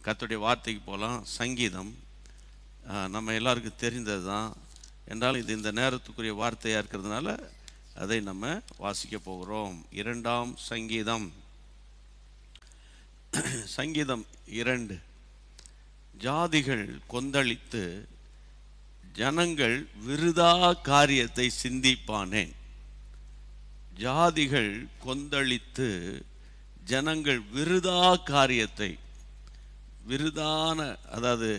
கர்த்தருடைய வார்த்தைக்கு போகலாம். சங்கீதம் நம்ம எல்லாருக்கும் தெரிந்தது தான். என்றால் இது இந்த நேரத்துக்குரிய வார்த்தையாக இருக்கிறதுனால அதை நம்ம வாசிக்க போகிறோம். 2ஆம் சங்கீதம். சங்கீதம் 2. ஜாதிகள் கொந்தளித்து ஜனங்கள் விருதா காரியத்தை சிந்திப்பானேன். ஜாதிகள் கொந்தளித்து ஜனங்கள் விருதா காரியத்தை, விருதான அதாவது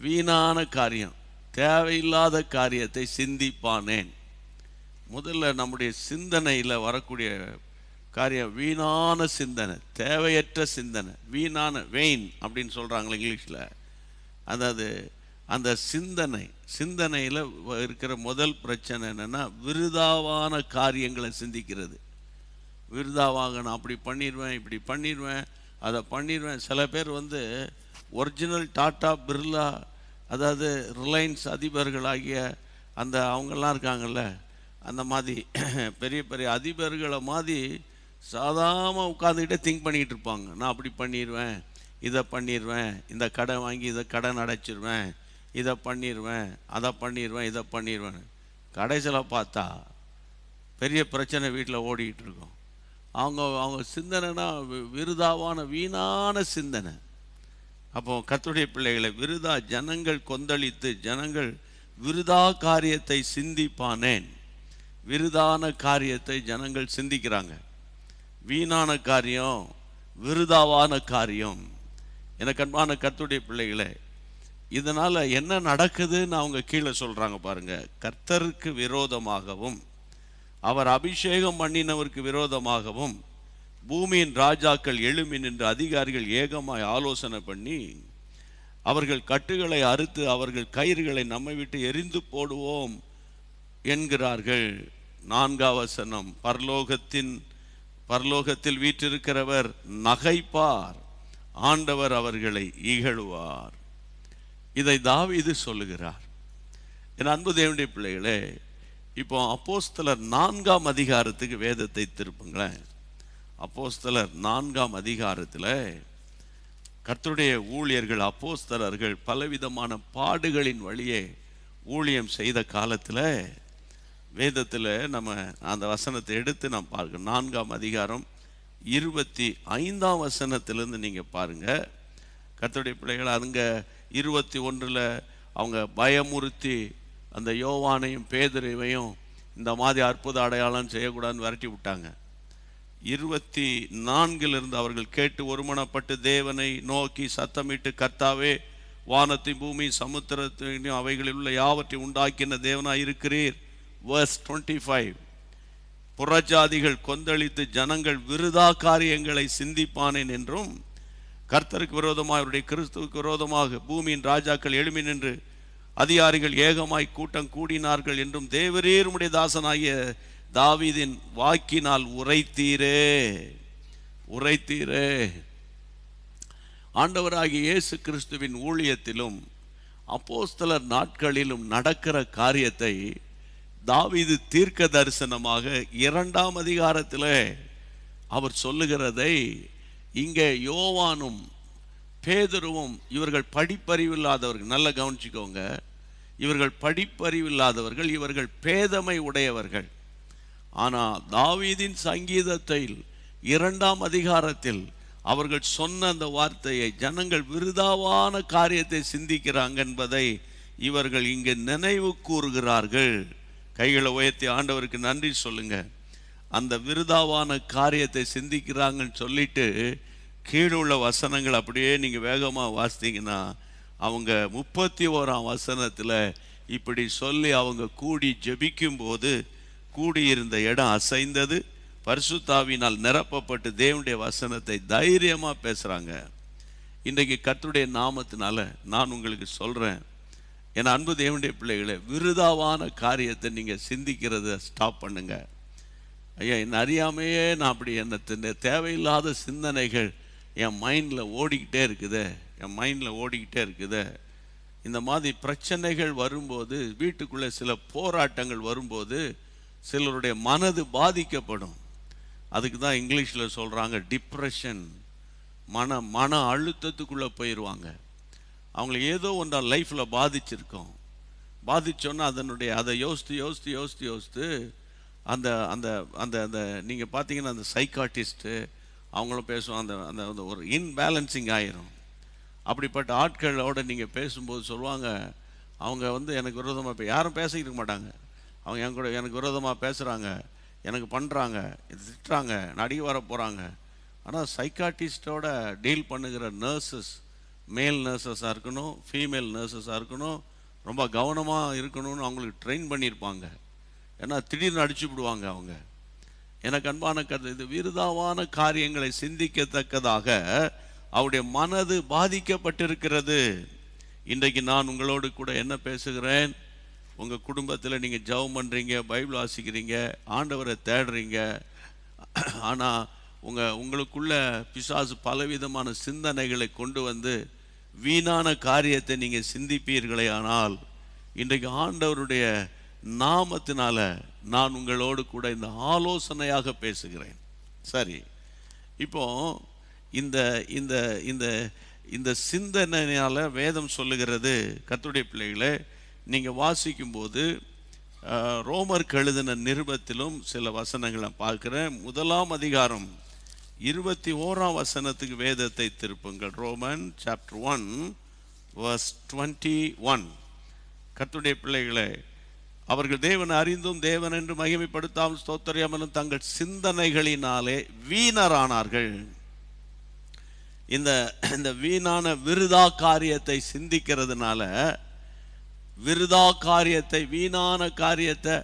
வீணான காரியம், தேவையில்லாத காரியத்தை சிந்திப்பானேன். முதல்ல நம்முடைய சிந்தனையில் வரக்கூடிய காரியம் வீணான சிந்தனை, தேவையற்ற சிந்தனை, வீணான வெயின் அப்படின்னு சொல்கிறாங்களே இங்கிலீஷில். அதாவது அந்த சிந்தனையில் இருக்கிற முதல் பிரச்சனை என்னென்னா விருதாவான காரியங்களை சிந்திக்கிறது. விருதாவாக நான் அப்படி பண்ணிடுவேன், இப்படி பண்ணிடுவேன், அதை பண்ணிடுவேன். சில பேர் ஒரிஜினல் டாட்டா பிர்லா, அதாவது ரிலையன்ஸ் அதிபர்களாகிய அந்த அவங்கெல்லாம் இருக்காங்கல்ல, அந்த மாதிரி பெரிய பெரிய அதிபர்களை மாதிரி சாதாரண உட்காந்துக்கிட்டே திங்க் பண்ணிக்கிட்டு இருப்பாங்க. நான் அப்படி பண்ணிடுவேன், இதை பண்ணிடுவேன், இந்த கடன் வாங்கி இதை கடன் அடைச்சிடுவேன், இதை பண்ணிடுவேன், அதை பண்ணிடுவேன், இதை பண்ணிடுவேன். கடைசியில் பார்த்தா பெரிய பிரச்சனை வீட்டில் ஓடிக்கிட்டு இருக்கும். அவங்க சிந்தனைனா விருதாவான வீணான சிந்தனை. அப்போ கர்த்தருடைய பிள்ளைகளை, விருதா ஜனங்கள் கொந்தளித்து ஜனங்கள் விருதா காரியத்தை சிந்திப்பானேன். விருதான காரியத்தை ஜனங்கள் சிந்திக்கிறாங்க. வீணான காரியம், விருதாவான காரியம். எனக்கு அன்பான கர்த்தருடைய பிள்ளைகளே, இதனால் என்ன நடக்குதுன்னு அவங்க கீழே சொல்கிறாங்க பாருங்க. கர்த்தருக்கு விரோதமாகவும் அவர் அபிஷேகம் பண்ணினவருக்கு விரோதமாகவும் பூமியின் ராஜாக்கள் எழும்பி நின்று அதிகாரிகள் ஏகமாய் ஆலோசனை பண்ணி அவர்கள் கட்டுகளை அறுத்து அவர்கள் கயிறுகளை நம்மை விட்டு எரிந்து போடுவோம் என்கிறார்கள். 4ஆம் வசனம். பரலோகத்தில் வீற்றிருக்கிறவர் நகைப்பார், ஆண்டவர் அவர்களை இகழுவார். இதை தாவீது சொல்லுகிறார். என் அன்பு தேவனுடைய பிள்ளைகளே, இப்போ அப்போஸ்தலர் 4ஆம் அதிகாரத்துக்கு வேதத்தை திருப்புங்களேன். அப்போஸ்தலர் 4ஆம் அதிகாரத்தில் கர்த்தருடைய ஊழியர்கள் அப்போஸ்தலர்கள் பலவிதமான பாடுகளின் வழியே ஊழியம் செய்த காலத்தில் வேதத்தில் நம்ம அந்த வசனத்தை எடுத்து நாம் பார்க்கணும். 4ஆம் அதிகாரம் 25ஆம் வசனத்திலேருந்து நீங்கள் பாருங்கள். கர்த்தருடைய பிள்ளைகள் அங்கே 21 அவங்க பயமுறுத்தி அந்த யோவானையும் பேதுருவையும் இந்த மாதிரி அற்புத அடையாளம் செய்யக்கூடாதுன்னு விரட்டி விட்டாங்க. 24 அவர்கள் கேட்டு ஒருமனப்பட்டு தேவனை நோக்கி சத்தமிட்டு, கர்த்தாவே, வானத்தையும் பூமி சமுத்திரத்தையும் அவைகளில் உள்ள யாவற்றையும் உண்டாக்கின தேவனாய் இருக்கிறீர். verse 25. புறஜாதிகள் கொந்தளித்து ஜனங்கள் விருதா காரியங்களை சிந்திப்பானேன் என்றும் கர்த்தருக்கு விரோதமாக அவருடைய கிறிஸ்துவுக்கு விரோதமாக பூமியின் ராஜாக்கள் எழும்பி நின்று அதிகாரிகள் ஏகமாய் கூட்டம் கூடினார்கள் என்றும் தேவரீர் உம்முடைய தாசனாகிய தாவீதின் வாக்கினால் உரைத்தீரே. ஆண்டவராகிய இயேசு கிறிஸ்துவின் ஊழியத்திலும் அப்போஸ்தலர் நாட்களிலும் நடக்கிற காரியத்தை தாவீது தீர்க்க தரிசனமாக 2ஆம் அதிகாரத்தில் அவர் சொல்லுகிறதை இங்கே யோவானும் பேதுருவும், இவர்கள் படிப்பறிவில்லாதவர்கள், நல்லா கவனிச்சுக்கோங்க, இவர்கள் படிப்பறிவில்லாதவர்கள், இவர்கள் பேதமை உடையவர்கள். ஆனால் தாவீதின் சங்கீதத்தில் 2ஆம் அதிகாரத்தில் அவர்கள் சொன்ன அந்த வார்த்தையை ஜனங்கள் விருதாவான காரியத்தை சிந்திக்கிறாங்க என்பதை இவர்கள் இங்கே நினைவு கூறுகிறார்கள். கைகளை உயர்த்தி ஆண்டவருக்கு நன்றி சொல்லுங்க. அந்த விருதாவான காரியத்தை சிந்திக்கிறாங்கன்னு சொல்லிட்டு கீழுள்ள வசனங்கள் அப்படியே நீங்கள் வேகமாக வாசித்தீங்கன்னா அவங்க 31ஆம் வசனத்தில் இப்படி சொல்லி அவங்க கூடி ஜெபிக்கும் போது கூடியிருந்த இடம் அசைந்தது, பரிசுத்தாவினால் நிரப்பப்பட்டு தேவனுடைய வசனத்தை தைரியமாக பேசுகிறாங்க. இன்றைக்கு கர்த்தருடைய நாமத்தினால நான் உங்களுக்கு சொல்கிறேன், என் அன்பு தேவனுடைய பிள்ளைகளை, விருதாவான காரியத்தை நீங்கள் சிந்திக்கிறத ஸ்டாப் பண்ணுங்க. ஐயா, என்ன அறியாமையே நான் அப்படி என்ன தேவையில்லாத சிந்தனைகள் என் மைண்டில் ஓடிக்கிட்டே இருக்குதே. இந்த மாதிரி பிரச்சனைகள் வரும்போது, வீட்டுக்குள்ளே சில போராட்டங்கள் வரும்போது சிலருடைய மனது பாதிக்கப்படும். அதுக்கு தான் இங்கிலீஷில் சொல்கிறாங்க டிப்ரெஷன். மன அழுத்தத்துக்குள்ளே போயிடுவாங்க. அவங்களை ஏதோ ஒன்றா லைஃப்பில் பாதிச்சிருக்கோம். பாதிச்சோன்னா அதை யோசித்து அந்த அந்த அந்த அந்த நீங்கள் பார்த்தீங்கன்னா அந்த சைக்காட்டிஸ்ட்டு அவங்களும் பேசுவோம். அந்த அந்த ஒரு இன்பேலன்சிங் ஆயிரும். அப்படிப்பட்ட ஆட்களோடு நீங்கள் பேசும்போது சொல்லுவாங்க, அவங்க எனக்கு விரோதமாக இப்போ யாரும் பேசிக்கிட்டு இருக்க மாட்டாங்க. அவங்க எனக்கு விரோதமாக பேசுகிறாங்க, எனக்கு பண்ணுறாங்க, திட்டுறாங்க, நடிகை வர போகிறாங்க. ஆனால் சைக்காட்டிஸ்டோட டீல் பண்ணுகிற நர்சஸ், மேல் நர்சஸாக இருக்கணும், ஃபீமேல் நர்சஸாக இருக்கணும், ரொம்ப கவனமாக இருக்கணும்னு அவங்களுக்கு ட்ரெயின் பண்ணியிருப்பாங்க. ஏன்னா திடீர்னு அடிச்சு விடுவாங்க அவங்க. எனக்கு அன்பான கருத்து, இது விருதாவான காரியங்களை சிந்திக்கத்தக்கதாக அவருடைய மனது பாதிக்கப்பட்டிருக்கிறது. இன்றைக்கு நான் உங்களோடு கூட என்ன பேசுகிறேன், உங்கள் குடும்பத்தில் நீங்கள் ஜெபம் பண்ணுறீங்க, பைபிள் வாசிக்கிறீங்க, ஆண்டவரை தேடுறீங்க. ஆனால் உங்களுக்குள்ள பிசாசு பலவிதமான சிந்தனைகளை கொண்டு வந்து வீணான காரியத்தை நீங்கள் சிந்திப்பீர்களே. ஆனால் இன்றைக்கு ஆண்டவருடைய நாமத்தினால நான் உங்களோடு கூட இந்த ஆலோசனையாக பேசுகிறேன். சரி, இப்போ இந்த இந்த இந்த இந்த சிந்தனையால் வேதம் சொல்லுகிறது, கர்த்தருடைய பிள்ளைகளே, நீங்கள் வாசிக்கும்போது ரோமருக்கு எழுதின நிருபத்திலும் சில வசனங்களை பார்க்குறேன். 1ஆம் அதிகாரம் 21ஆம் வசனத்துக்கு வேதத்தை திருப்புங்கள். Roman chapter 1 verse 21. கர்த்தருடைய பிள்ளைகளே, அவர்கள் தேவனை அறிந்தும் தேவன் என்று மகிமைப்படுத்தாமல் ஸ்தோத்திரியாமலும் தங்கள் சிந்தனைகளினாலே வீணரானார்கள். இந்த வீணான விருதா காரியத்தை சிந்திக்கிறதுனால, விருதா காரியத்தை, வீணான காரியத்தை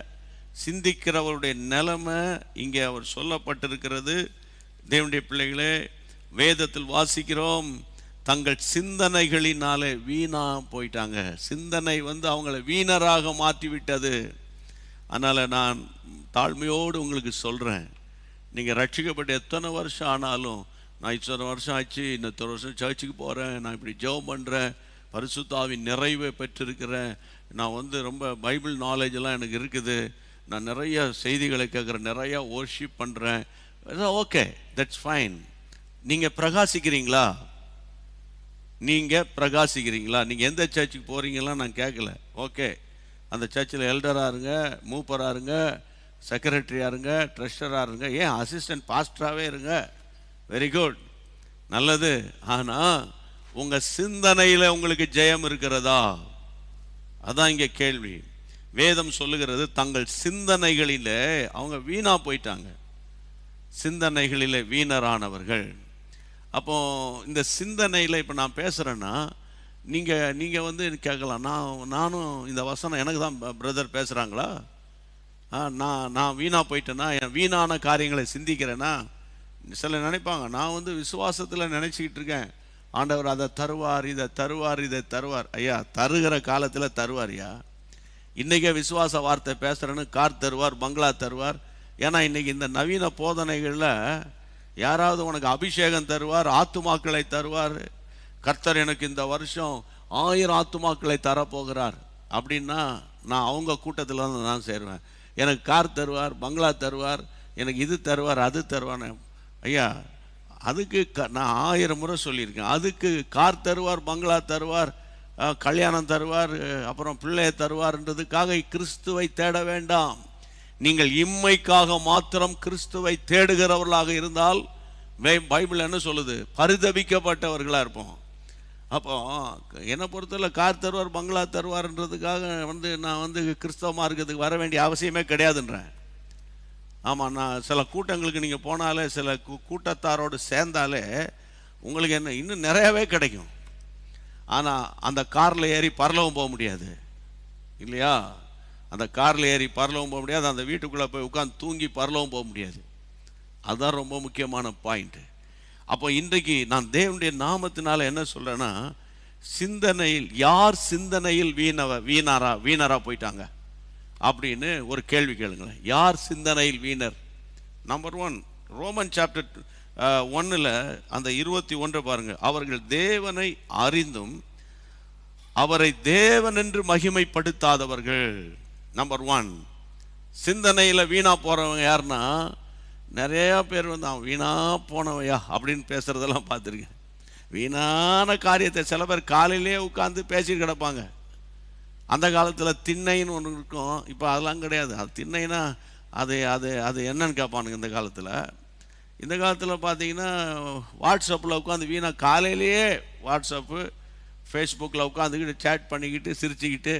சிந்திக்கிறவருடைய நிலைமை இங்கே அவர் சொல்லப்பட்டிருக்கிறது. தேவனுடைய பிள்ளைகளே, வேதத்தில் வாசிக்கிறோம், தங்கள் சிந்தனைகளினாலே வீணா போயிட்டாங்க. சிந்தனை அவங்கள வீணராக மாற்றிவிட்டது. அதனால் நான் தாழ்மையோடு உங்களுக்கு சொல்கிறேன், நீங்கள் ரட்சிக்கப்பட்ட எத்தனை வருஷம் ஆனாலும், நான் இத்தனை வருஷம் ஆச்சு, இன்னொரு வருஷம் சர்ச்சுக்கு போகிறேன், நான் இப்படி ஜெபம் பண்ணுறேன், பரிசுத்தாவின் நிறைவை பெற்றிருக்கிறேன், நான் ரொம்ப பைபிள் நாலேஜெல்லாம் எனக்கு இருக்குது, நான் நிறைய செய்திகளை கேட்குறேன், நிறையா வர்ஷிப் பண்ணுறேன், ஓகே, தட்ஸ் ஃபைன். நீங்கள் பிரகாசிக்கிறீங்களா? நீங்கள் பிரகாசிக்கிறீங்களா? நீங்கள் எந்த சர்ச்சுக்கு போகிறீங்களா நான் கேட்கல. ஓகே, அந்த சர்ச்சில் எல்டராக இருங்க, மூப்பராக இருங்க, செக்ரட்டரியாக இருங்க, ட்ரெஷராக இருங்க, ஏன் அசிஸ்டன்ட் பாஸ்டராகவே இருங்க, வெரி குட், நல்லது. ஆனால் உங்கள் சிந்தனையில் உங்களுக்கு ஜெயம் இருக்கிறதா? அதான் இங்கே கேள்வி. வேதம் சொல்லுகிறது, தங்கள் சிந்தனைகளில் அவங்க வீணாக போயிட்டாங்க, சிந்தனைகளில் வீணரானவர்கள். அப்போ இந்த சிந்தனையில் இப்போ நான் பேசுகிறேன்னா, நீங்கள் கேட்கலாம், நானும் இந்த வசனம் எனக்கு தான் பிரதர் பேசுகிறாங்களா? நான் வீணாக போயிட்டேன்னா, என் வீணான காரியங்களை சிந்திக்கிறேன்னா? சில நினைப்பாங்க, நான் விசுவாசத்தில் நினச்சிக்கிட்டு இருக்கேன், ஆண்டவர் அதை தருவார், இதை தருவார், இதை தருவார். ஐயா, தருகிற காலத்தில் தருவார்யா. இன்றைக்கே விசுவாச வார்த்தை பேசுகிறேன்னு கார் தருவார், பங்களா தருவார். ஏன்னா இன்றைக்கி இந்த நவீன போதனைகளில் யாராவது உனக்கு அபிஷேகம் தருவார், ஆத்துமாக்களை தருவார், கர்த்தர் எனக்கு இந்த வருஷம் 1000 ஆத்துமாக்களை தரப்போகிறார் அப்படின்னா நான் அவங்க கூட்டத்தில் தான் நான் சேருவேன். எனக்கு கார் தருவார், பங்களா தருவார், எனக்கு இது தருவார், அது தருவான்னு. ஐயா, அதுக்கு நான் 1000 முறை சொல்லியிருக்கேன். அதுக்கு கார் தருவார், பங்களா தருவார், கல்யாணம் தருவார், அப்புறம் பிள்ளையை தருவார்ன்றதுக்காக கிறிஸ்துவை தேட வேண்டாம். நீங்கள் இம்மைக்காக மாத்திரம் கிறிஸ்துவை தேடுகிறவர்களாக இருந்தால், பைபிள் என்ன சொல்லுது, பரிதபிக்கப்பட்டவர்களாக இருப்போம். அப்போ என்னை பொறுத்தவரை கார் தருவார், பங்களா தருவார்ன்றதுக்காக நான் கிறிஸ்தவ மார்க்கத்துக்கு வர வேண்டிய அவசியமே கிடையாதுன்றேன். ஆமாம், நான் சில கூட்டங்களுக்கு நீங்கள் போனாலே, சில கூட்டத்தாரோடு சேர்ந்தாலே உங்களுக்கு என்ன இன்னும் நிறையாவே கிடைக்கும். ஆனால் அந்த காரில் ஏறி பரலவும் போக முடியாது இல்லையா? அந்த காரில் ஏறி பரலவும் போக முடியாது, அந்த வீட்டுக்குள்ளே போய் உட்காந்து தூங்கி பரலவும் போக முடியாது. அதுதான் ரொம்ப முக்கியமான பாயிண்ட்டு. அப்போ இன்றைக்கு நான் தேவனுடைய நாமத்தினால என்ன சொல்கிறேன்னா, சிந்தனையில் யார் சிந்தனையில் வீணராக போயிட்டாங்க அப்படின்னு ஒரு கேள்வி கேளுங்களேன். யார் சிந்தனையில் வீணர்? நம்பர் 1, ரோமன் சாப்டர் 1 அந்த 21 பாருங்க. அவர்கள் தேவனை அறிந்தும் அவரை தேவன் என்று மகிமைப்படுத்தாதவர்கள். நம்பர் 1, சிந்தனையில் வீணா போகிறவங்க யாருன்னா, நிறையா பேர் வந்து அவன் வீணா போனவையா அப்படின்னு பேசுகிறதெல்லாம் பார்த்துருக்கேன். வீணான காரியத்தை சில பேர் காலையிலே உட்காந்து பேசிட்டு கிடப்பாங்க. அந்த காலத்தில் திண்ணைன்னு ஒன்று இருக்கும், இப்போ அதெல்லாம் கிடையாது. அது திண்ணைனா அது அது அது என்னன்னு கேட்பானுங்க இந்த காலத்தில் பார்த்தீங்கன்னா வாட்ஸ்அப்பில் உட்காந்து வீணாக காலையிலேயே வாட்ஸ்அப்பு ஃபேஸ்புக்கில் உட்காந்துக்கிட்டு சேட் பண்ணிக்கிட்டு சிரிச்சுக்கிட்டு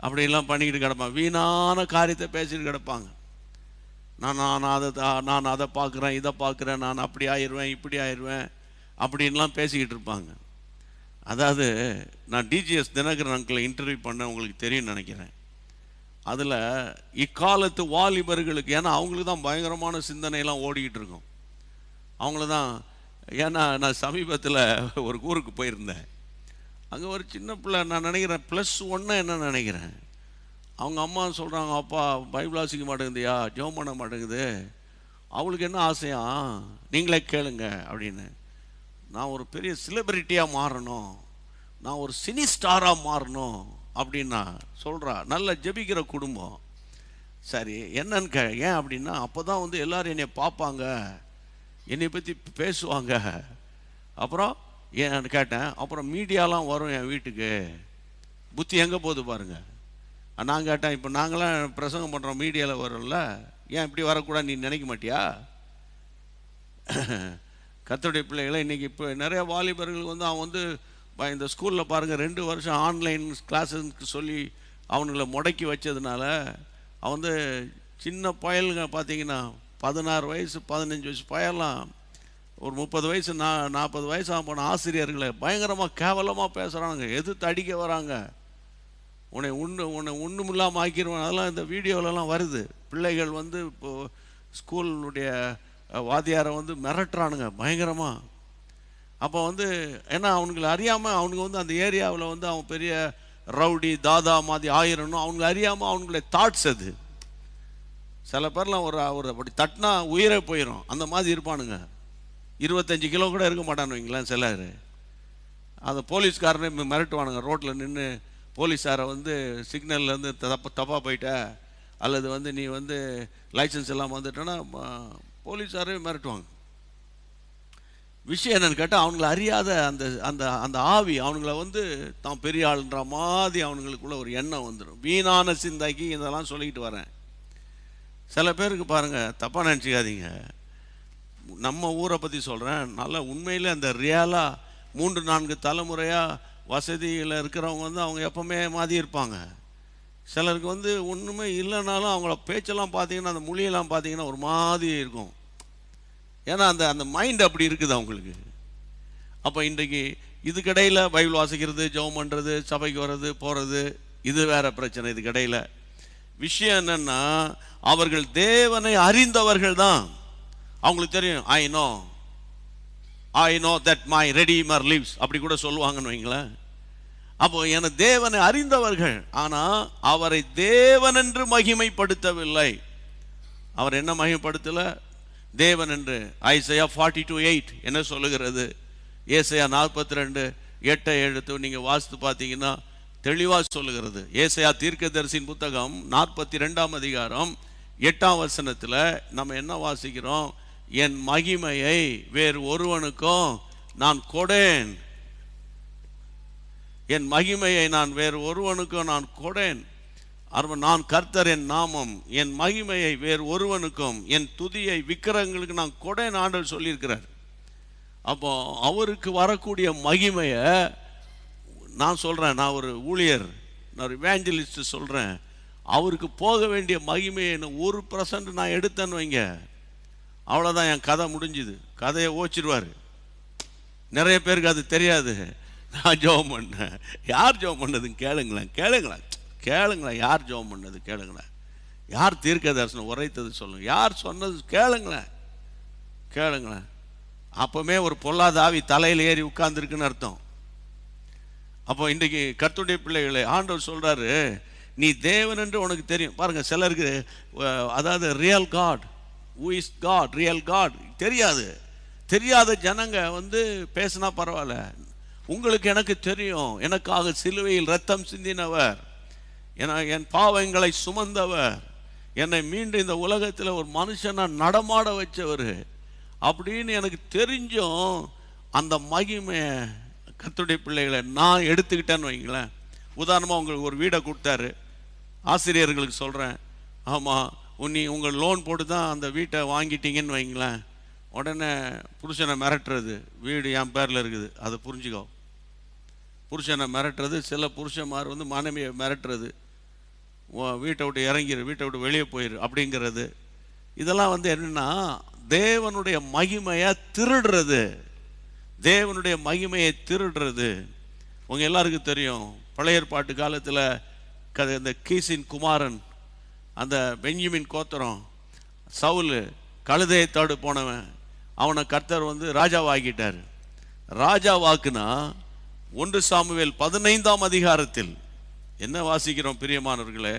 அப்படிலாம் பண்ணிக்கிட்டு கிடப்பாங்க. வீணான காரியத்தை பேசிட்டு கிடப்பாங்க. நான் அதை பார்க்குறேன், இதை பார்க்குறேன், நான் அப்படி ஆயிடுவேன், இப்படி ஆயிடுவேன் அப்படின்லாம் பேசிக்கிட்டு இருப்பாங்க. அதாவது நான் டிஜிஎஸ் தினகரன் அங்கிளை இன்டர்வியூ பண்ண உங்களுக்கு தெரியும்னு நினைக்கிறேன். அதில் இக்காலத்து வாலிபர்களுக்கு, ஏன்னா அவங்களுக்கு தான் பயங்கரமான சிந்தனையெல்லாம் ஓடிக்கிட்டு இருக்கும். அவங்கள தான், ஏன்னா நான் சமீபத்தில் ஒரு ஊருக்கு போயிருந்தேன். அங்கே ஒரு சின்ன பிள்ளை, நான் நினைக்கிறேன் +1 என்ன நினைக்கிறேன். அவங்க அம்மா சொல்கிறாங்க, அப்பா பைபிள் வாசிக்க மாட்டேங்குதுயா, ஜெபம் பண்ண மாட்டேங்குது. அவளுக்கு என்ன ஆசையா, நீங்களே கேளுங்க அப்படின்னு. நான் ஒரு பெரிய செலிபிரிட்டியாக மாறணும், நான் ஒரு சினி ஸ்டாராக மாறணும் அப்படின்னா சொல்கிறா. நல்ல ஜெபிக்கிற குடும்பம். சரி என்னன்னு ஏன் அப்படின்னா, அப்போ தான் வந்து எல்லோரும் என்னை பார்ப்பாங்க, என்னை பற்றி பேசுவாங்க. அப்புறம் ஏன்னு கேட்டேன். அப்புறம் மீடியாலாம் வரும் என் வீட்டுக்கு. புத்தி எங்கே போகுது பாருங்கள். நான் கேட்டேன், இப்போ நாங்களாம் பிரசங்கம் பண்ணுறோம், மீடியாவில் வரோம்ல, ஏன் இப்படி வரக்கூடாது நீ நினைக்க மாட்டியா? கர்த்தருடைய பிள்ளைகளை இன்றைக்கி இப்போ நிறைய வாலிபர்கள் வந்து அவன் வந்து இந்த ஸ்கூலில் பாருங்கள் 2 வருஷம் ஆன்லைன் கிளாஸுக்கு சொல்லி அவனுங்களை முடக்கி வச்சதுனால அவன் வந்து சின்ன பயலுங்க பார்த்தீங்கன்னா 16 வயசு 15 வயசு பயலாம் ஒரு 30 வயசு 40 வயசு ஆக போன ஆசிரியர்களை பயங்கரமாக கேவலமாக பேசுகிறாங்க, எதிர்த்து அடிக்க வராங்க. உன்னை ஒன்றும் இல்லாமல் ஆக்கிடுவேன். அதெல்லாம் இந்த வீடியோவிலலாம் வருது. பிள்ளைகள் வந்து இப்போது ஸ்கூலுடைய வாத்தியாரை வந்து மிரட்டுறானுங்க பயங்கரமாக. அப்போ வந்து ஏன்னா அவனுங்களை அறியாமல் அவனுக்கு வந்து அந்த ஏரியாவில் வந்து அவன் பெரிய ரவுடி தாதா மாதிரி ஆயிரணும், அவனுங்களை அறியாமல் அவனுடைய தாட்ஸ் அது. சில பேர்லாம் ஒரு அப்படி தட்டினா உயிரே போயிடும், அந்த மாதிரி இருப்பானுங்க. 25 கிலோ கூட இருக்க மாட்டான்னு வைங்களேன் சிலர். அந்த போலீஸ்காரனே மிரட்டுவானுங்க. ரோட்டில் நின்று போலீஸாரை வந்து சிக்னல்லேருந்து தப்பாக போயிட்ட அல்லது வந்து நீ வந்து லைசன்ஸ் எல்லாம் வந்துட்டோன்னா போலீஸாரே மிரட்டுவாங்க. விஷயம் என்னென்னு கேட்டால் அவங்கள அறியாத அந்த அந்த அந்த ஆவி அவனுங்கள வந்து தான் பெரிய ஆளுன்ற மாதிரி அவனுங்களுக்குள்ள ஒரு எண்ணம் வந்துடும். வீணான சிந்தாக்கி இதெல்லாம் சொல்லிக்கிட்டு வரேன். சில பேருக்கு பாருங்கள், தப்பாக நினச்சிக்காதீங்க, நம்ம ஊரை பற்றி சொல்கிறேன், நல்லா உண்மையில் அந்த ரியலாக 3-4 தலைமுறையாக வசதியில் இருக்கிறவங்க வந்து அவங்க எப்போவுமே மாதிரி இருப்பாங்க. சிலருக்கு வந்து ஒன்றுமே இல்லைனாலும் அவங்கள பேச்செல்லாம் பார்த்தீங்கன்னா அந்த மொழியெல்லாம் பார்த்தீங்கன்னா ஒரு மாதிரி இருக்கும். ஏன்னா அந்த அந்த மைண்ட் அப்படி இருக்குது அவங்களுக்கு. அப்போ இன்றைக்கு இதுக்கிடையில் பைபிள் வாசிக்கிறது, ஜெபம் பண்ணுறது, சபைக்கு வர்றது போகிறது, இது வேறு பிரச்சனை. இதுக்கிடையில் விஷயம் என்னென்னா, அவர்கள் தேவனை அறிந்தவர்கள் தான். அவங்களுக்கு தெரியும், I know that my redeemer lives அப்படி கூட சொல்லுவாங்கன்னு வைங்களேன். அப்போ என தேவனை அறிந்தவர்கள், ஆனால் அவரை தேவன் என்று மகிமைப்படுத்தவில்லை. அவர் என்ன மகிமைப்படுத்தலை? தேவன் என்று. ஐசையா 42:8 என்ன சொல்லுகிறது? ஏசாயா 42:8 நீங்கள் வாசித்து பார்த்தீங்கன்னா தெளிவாக சொல்லுகிறது. ஏசாயா தீர்க்கதரிசியின் புத்தகம் 42ஆம் அதிகாரம் 8ஆம் வசனத்தில் நம்ம என்ன வாசிக்கிறோம்? என் மகிமையை வேறு ஒருவனுக்கும் நான் கொடேன், என் மகிமையை நான் வேறு ஒருவனுக்கும் நான் கொடேன். நான் கர்த்தர், என் நாமம், என் மகிமையை வேறு ஒருவனுக்கும், என் துதியை விக்கிரகங்களுக்கு நான் கொடேன் ஆண்டவர் சொல்லியிருக்கிறார். அப்போ அவருக்கு வரக்கூடிய மகிமையை நான் சொல்கிறேன், நான் ஒரு ஊழியர், நான் ஒரு இவாஞ்சலிஸ்ட் சொல்கிறேன், அவருக்கு போக வேண்டிய மகிமையை 1% நான் எடுத்தேன்னு வைங்க, அவ்வளோதான், என் கதை முடிஞ்சுது. கதையை ஓச்சிடுவார். நிறைய பேருக்கு அது தெரியாது. நான் ஜெபம் பண்ணேன். யார் ஜெபம் பண்ணதுன்னு கேளுங்களேன், யார் ஜெபம் பண்ணது கேளுங்களேன், யார் தீர்க்க தரிசனம் உரைத்தது சொல்லுங்க, யார் சொன்னது கேளுங்களேன். அப்போவுமே ஒரு பொல்லாத ஆவி தலையில் ஏறி உட்கார்ந்துருக்குன்னு அர்த்தம். அப்போ இன்றைக்கு கர்த்தருடைய பிள்ளைகளை ஆண்டவர் சொல்கிறாரு, நீ தேவன் என்று உனக்கு தெரியும். பாருங்கள், சிலருக்கு அதாவது real God, who is God, real God தெரியாத ஜனங்க வந்து பேசினா பரவாயில்ல. உங்களுக்கு எனக்கு தெரியும், எனக்காக சிலுவையில் ரத்தம் சிந்தினவர், என் பாவங்களை சுமந்தவர், என்னை மீண்டும் இந்த உலகத்தில் ஒரு மனுஷனை நடமாட வச்சவர் அப்படின்னு எனக்கு தெரிஞ்சும் அந்த மகிமை கர்த்தருடைய பிள்ளைகளை நான் எடுத்துக்கிட்டேன்னு வைங்களேன். உதாரணமாக உங்களுக்கு ஒரு வீடை கொடுத்தாரு, ஆசிரியர்களுக்கு சொல்கிறேன், ஆமாம் உங்கள் லோன் போட்டு தான் அந்த வீட்டை வாங்கிட்டீங்கன்னு வைங்களேன். உடனே புருஷனை மிரட்டுறது, வீடு என் பேரில் இருக்குது, அதை புரிஞ்சுக்கோ. புருஷனை மிரட்டுறது, சில புருஷன்மார் மனைவியை மிரட்டுறது, வீட்டை விட்டு இறங்கிடு, வீட்டை விட்டு வெளியே போயிரு அப்படிங்கிறது. இதெல்லாம் என்னென்னா தேவனுடைய மகிமையை திருடுறது, தேவனுடைய மகிமையை திருடுறது. உங்கள் எல்லாருக்கும் தெரியும், பழைய ஏற்பாட்டு காலத்தில் இந்த கீசின் குமாரன், அந்த பென்யமின் கோத்திரம், சவுல் கழுதையத்தோடு போனவன், அவனை கர்த்தர் ராஜாவாக்கிட்டார். ராஜாவாக்குனா 1 சாமுவேல் 15ஆம் அதிகாரத்தில் என்ன வாசிக்கிறோம் பிரியமானவர்களே?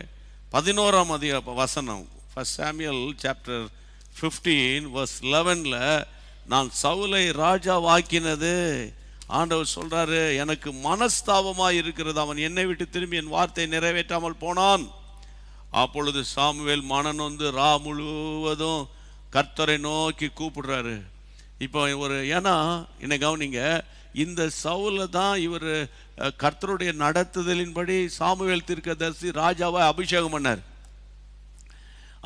11ஆம் வசனம், 1 சாமுவேல் சாப்டர் 15 verse 11ல, நான் சவுலை ராஜாவாக்கினது ஆண்டவர் சொல்றாரு, எனக்கு மனஸ்தாபமாய் இருக்கிறது, அவன் என்னை விட்டு திரும்பி என் வார்த்தை நிறைவேற்றாமல் போனான். அப்பொழுது சாமுவேல் மனநொந்து ரா முழுவதும் கர்த்தரை நோக்கி கூப்பிடுறாரு. இப்போ ஏன்னா என்னை கவனிங்க, இந்த சவுலை தான் இவர் கர்த்தருடைய நடத்துதலின்படி சாமுவேல் தீர்க்கதரிசி ராஜாவை அபிஷேகம் பண்ணார்.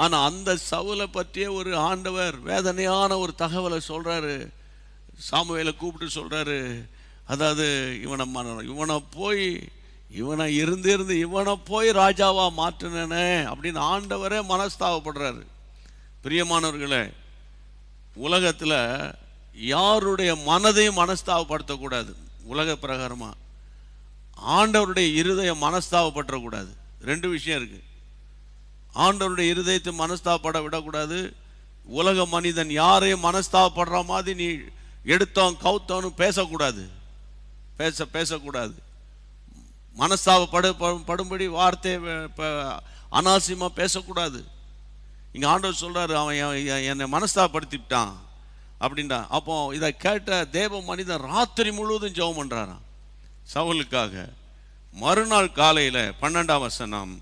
ஆனால் அந்த சவுலை பற்றிய ஒரு ஆண்டவர் வேதனையான ஒரு தகவலை சொல்றாரு. சாமுவேலை கூப்பிட்டு சொல்றாரு, அதாவது இவனை இருந்து இவனை போய் ராஜாவா மாற்றினே அப்படின்னு ஆண்டவரே மனஸ்தாபப்படுறாரு. பிரியமானவர்களே, உலகத்தில் யாருடைய மனதையும் மனஸ்தாபப்படுத்தக்கூடாது. உலக பிரகாரமாக ஆண்டவருடைய இருதயம் மனஸ்தாபப்படக்கூடாது. 2 விஷயம் இருக்கு. ஆண்டவருடைய இருதயத்தை மனஸ்தாபப்பட விடக்கூடாது. உலக மனிதன் யாரையும் மனஸ்தாபப்படுற மாதிரி நீ எடுத்தோம் கவுத்தோன்னு பேசக்கூடாது. மனஸ்தாபப்படும்படி வார்த்தை அனாவசியமாக பேசக்கூடாது. இங்கே ஆண்டவர் சொல்கிறாரு, அவன் என்னை மனஸ்தாபப்படுத்திவிட்டான் அப்படின்டா. அப்போ இதை கேட்ட தேவ மனிதன் ராத்திரி முழுவதும் ஜெபம் பண்ணுறாராம் சவுலுக்காக. மறுநாள் காலையில் 12ஆம் வசனம்,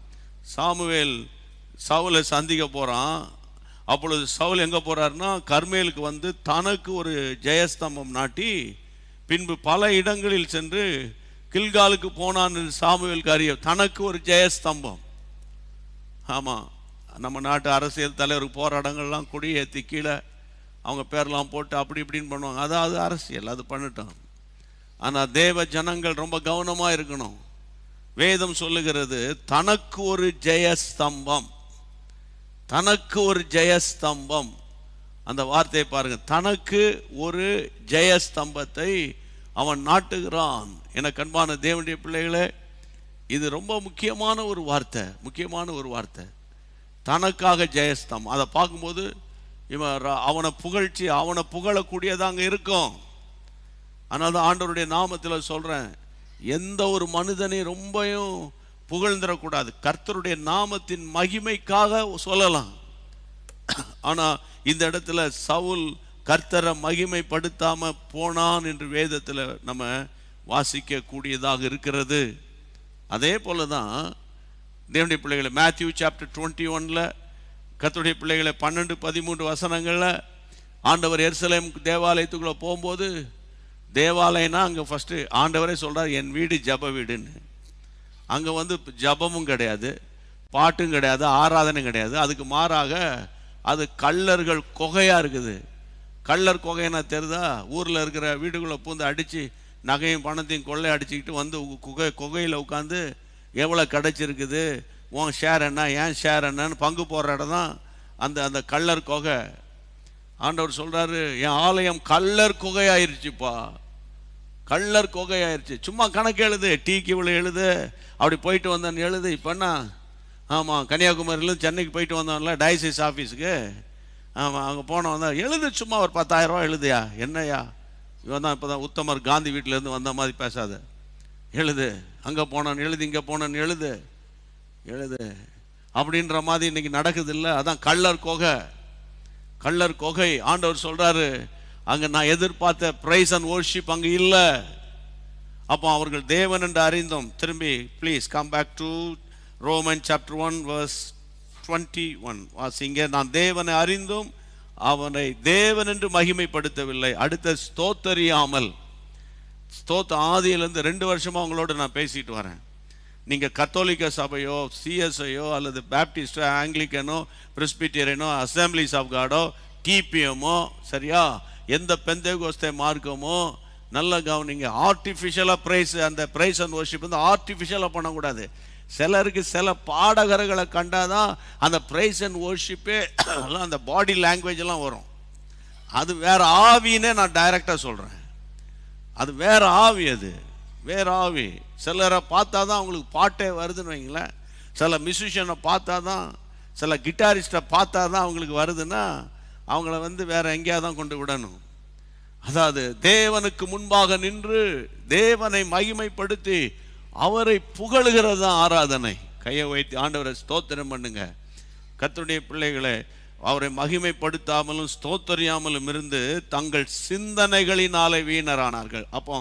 சாமுவேல் சவுலை சந்திக்க போகிறான். அப்பொழுது சவுல் எங்கே போகிறாருன்னா, கர்மேலுக்கு தனக்கு ஒரு ஜெயஸ்தம்பம் நாட்டி பின்பு பல இடங்களில் சென்று கில்காலுக்கு போனான். சாமுவேல் காரியம் தனக்கு ஒரு ஜெயஸ்தம்பம். ஆமாம், நம்ம நாட்டு அரசியல் தலைவருக்கு போகிற இடங்கள்லாம் கொடி ஏற்றி கீழே அவங்க பேரெலாம் போட்டு அப்படி இப்படின்னு பண்ணுவாங்க. அதாவது அரசியல், அது பண்ணிட்டோம். ஆனால் தேவ ஜனங்கள் ரொம்ப கவனமாக இருக்கணும். வேதம் சொல்லுகிறது, தனக்கு ஒரு ஜெயஸ்தம்பம், தனக்கு ஒரு ஜெயஸ்தம்பம். அந்த வார்த்தையை பாருங்க, தனக்கு ஒரு ஜெயஸ்தம்பத்தை அவன் நாட்டுகிறான். என கண்பான தேவனுடைய பிள்ளைகளே, இது ரொம்ப முக்கியமான ஒரு வார்த்தை. தனக்காக ஜெயஸ்தம். அதை பார்க்கும்போது அவனை புகழக்கூடியதாக அங்கே இருக்கும். ஆனால் தான் ஆண்டவருடைய நாமத்தில் சொல்கிறேன், எந்த ஒரு மனிதனையும் ரொம்பவும் புகழ்ந்துடக்கூடாது. கர்த்தருடைய நாமத்தின் மகிமைக்காக சொல்லலாம். ஆனால் இந்த இடத்துல சவுல் கர்த்தரை மகிமைப்படுத்தாமல் போனான் என்று வேதத்தில் நம்ம வாசிக்க கூடியதாக இருக்கிறது. அதே போல தான் தேவனுடைய பிள்ளைகளை மேத்யூ சாப்டர் 21ல் கர்த்தருடைய பிள்ளைகளை 12-13 வசனங்களில் ஆண்டவர் எருசலேம் தேவாலயத்துக்குள்ளே போகும்போது, தேவாலயம்னா அங்கே ஃபஸ்ட்டு ஆண்டவரே சொல்கிறார், என் வீடு ஜப வீடுன்னு. அங்கே ஜபமும் கிடையாது, பாட்டும் கிடையாது, ஆராதனை கிடையாது. அதுக்கு மாறாக அது கள்ளர்கள் குகையாக இருக்குது. கள்ளர் குகைன்னா தெரிதா? ஊரில் இருக்கிற வீடுகளை பூந்து அடித்து நகையும் பணத்தையும் கொள்ளை அடிச்சுக்கிட்டு குகையில் உட்காந்து எவ்வளோ கிடைச்சிருக்குது, உன் ஷேர் என்ன, ஏன் ஷேர் என்னன்னு பங்கு போடுற இடம் தான் அந்த கள்ளர் குகை. ஆண்டவர் சொல்கிறாரு, என் ஆலயம் கள்ளர் குகையாயிருச்சுப்பா, கள்ளர் குகையாயிருச்சு. சும்மா கணக்கு எழுது, டீக்கு இவ்வளோ எழுது, அப்படி போயிட்டு வந்தான்னு எழுது. இப்போன்னா ஆமாம், கன்னியாகுமரியிலேருந்து சென்னைக்கு போயிட்டு வந்தோம்ல டயசிஸ் ஆஃபீஸுக்கு, ஆமாம், அங்கே போனவன் தான் எழுது, சும்மா ஒரு 10,000 ரூபா எழுதுயா, என்னையா இவன் தான் இப்போ தான் உத்தமர் காந்தி வீட்டிலேருந்து வந்த மாதிரி பேசாத, எழுது, அங்கே போனான்னு எழுது, இங்கே போனான்னு எழுது அப்படின்ற மாதிரி இன்னைக்கு நடக்குது இல்லை? அதான் கள்ளர் கொகை. ஆண்டவர் சொல்றாரு, அங்கே நான் எதிர்பார்த்த பிரைஸ் அண்ட் வர்ஷிப் அங்கே இல்லை. அப்போ அவர்கள் தேவன் என்று அறிந்தோம். திரும்பி please come back to Roman chapter 1 verse 21 வாசிங்க. நான் தேவனை அறிந்தும் அவனை தேவன் என்று மகிமைப்படுத்தவில்லை. அடுத்த ஸ்தோத்தரியாமல். ஆதியிலிருந்து 2 வருஷமா உங்களோட நான் பேசிட்டு வரேன். நீங்க கத்தோலிக்க சபையோ சிஎஸ்ஐயோ அல்லது பேப்டிஸ்டோ ஆங்கிலிக்கனோ பிரெஸ்பிட்டேரியனோ அசம்பிளிஸ் ஆஃப் காடோ டிபிஎம்மோ சரியா எந்த பெந்தேகோஸ்தே மார்க்கமோ நல்ல கவனிங்க. ஆர்டிஃபிஷியலாக ப்ரைஸ், அந்த ப்ரைஸ் அண்ட் வர்ஷிப் வந்து ஆர்டிஃபிஷியலாக பண்ணக்கூடாது. சிலருக்கு சில பாடகர்களை கண்டாதான் அந்த ப்ரைஸ் அண்ட் வர்ஷிப்பே எல்லாம் அந்த பாடி லாங்குவேஜ் எல்லாம் வரும். அது வேற ஆவின்னே நான் டைரக்டாக சொல்கிறேன். அது வேற ஆவி, அது வேற ஆவி. சிலரை பார்த்தா தான் அவங்களுக்கு பாட்டே வருதுன்னு வைங்களேன். சில மியூசிஷியனை பார்த்தா தான், சில கிட்டாரிஸ்ட்டை பார்த்தா தான் அவங்களுக்கு வருதுன்னா அவங்கள வந்து வேற எங்கேயாவது தான் கொண்டு விடணும். அதாவது தேவனுக்கு முன்பாக நின்று தேவனை மகிமைப்படுத்தி அவரை புகழுகிறது தான் ஆராதனை. கையை வைத்து ஆண்டவரை ஸ்தோத்திரம் பண்ணுங்க. கர்த்தருடைய பிள்ளைகளை அவரை மகிமைப்படுத்தாமலும் ஸ்தோத்தரியாமலும் இருந்து தங்கள் சிந்தனைகளினாலே வீணரானார்கள். அப்போ